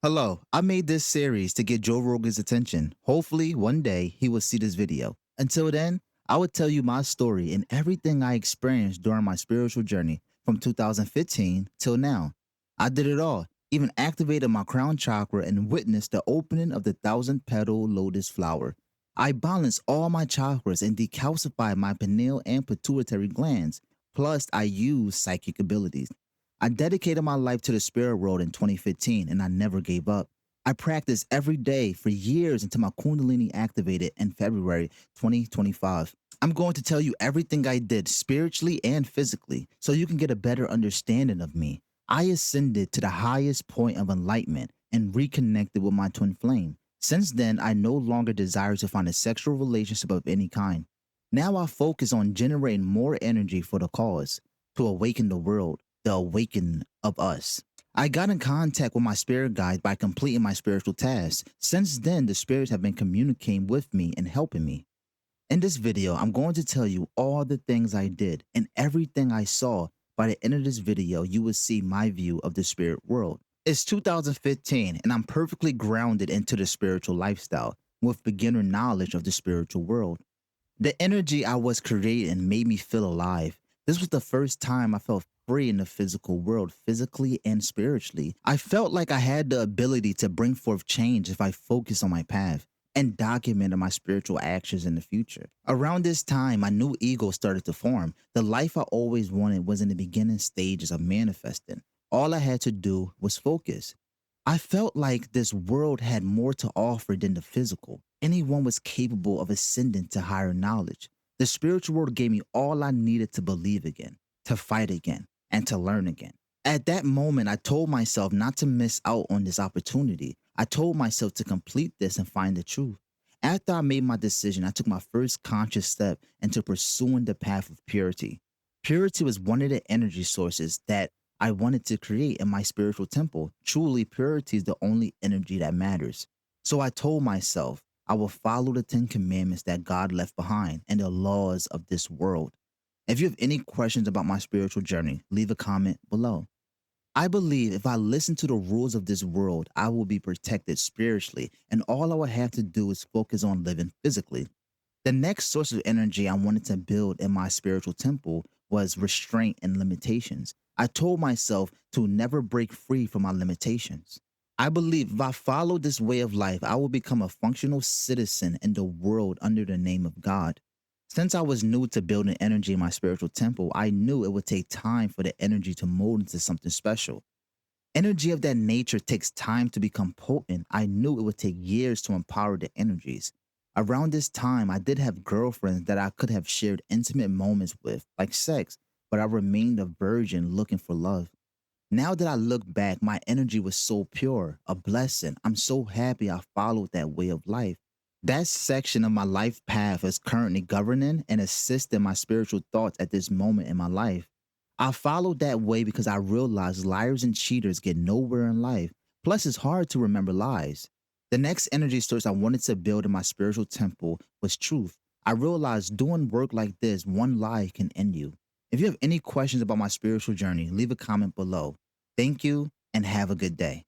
Hello, I made this series to get Joe Rogan's attention. Hopefully, one day he will see this video. Until then, I will tell you my story and everything I experienced during my spiritual journey from 2015 till now. I did it all, even activated my crown chakra and witnessed the opening of the thousand petal lotus flower. I balanced all my chakras and decalcified my pineal and pituitary glands. Plus, I used psychic abilities. I dedicated my life to the spirit world in 2015 and I never gave up. I practiced every day for years until my Kundalini activated in February 2025. I'm going to tell you everything I did spiritually and physically so you can get a better understanding of me. I ascended to the highest point of enlightenment and reconnected with my twin flame. Since then, I no longer desire to find a sexual relationship of any kind. Now I focus on generating more energy for the cause to awaken the world, the awakening of us. I got in contact with my spirit guide by completing my spiritual tasks. Since then, the spirits have been communicating with me and helping me. In this video, I'm going to tell you all the things I did and everything I saw. By the end of this video, you will see my view of the spirit world. It's 2015 and I'm perfectly grounded into the spiritual lifestyle with beginner knowledge of the spiritual world. The energy I was creating made me feel alive. This was the first time I felt free in the physical world, physically and spiritually. I felt like I had the ability to bring forth change if I focused on my path and documented my spiritual actions in the future. Around this time, my new ego started to form. The life I always wanted was in the beginning stages of manifesting. All I had to do was focus. I felt like this world had more to offer than the physical. Anyone was capable of ascending to higher knowledge. The spiritual world gave me all I needed to believe again, to fight again, and to learn again. At that moment, I told myself not to miss out on this opportunity. I told myself to complete this and find the truth. After I made my decision, I took my first conscious step into pursuing the path of purity. Purity was one of the energy sources that I wanted to create in my spiritual temple. Truly, purity is the only energy that matters. So I told myself I will follow the 10 commandments that God left behind and the laws of this world. If you have any questions about my spiritual journey, leave a comment below. I believe if I listen to the rules of this world, I will be protected spiritually, and all I will have to do is focus on living physically. The next source of energy I wanted to build in my spiritual temple was restraint and limitations. I told myself to never break free from my limitations. I believe if I follow this way of life, I will become a functional citizen in the world under the name of God. Since I was new to building energy in my spiritual temple, I knew it would take time for the energy to mold into something special. Energy of that nature takes time to become potent. I knew it would take years to empower the energies. Around this time, I did have girlfriends that I could have shared intimate moments with, like sex, but I remained a virgin looking for love. Now that I look back, my energy was so pure, a blessing. I'm so happy I followed that way of life. That section of my life path is currently governing and assisting my spiritual thoughts at this moment in my life. I followed that way because I realized liars and cheaters get nowhere in life. Plus, it's hard to remember lies. The next energy source I wanted to build in my spiritual temple was truth. I realized doing work like this, one lie can end you. If you have any questions about my spiritual journey, leave a comment below. Thank you and have a good day.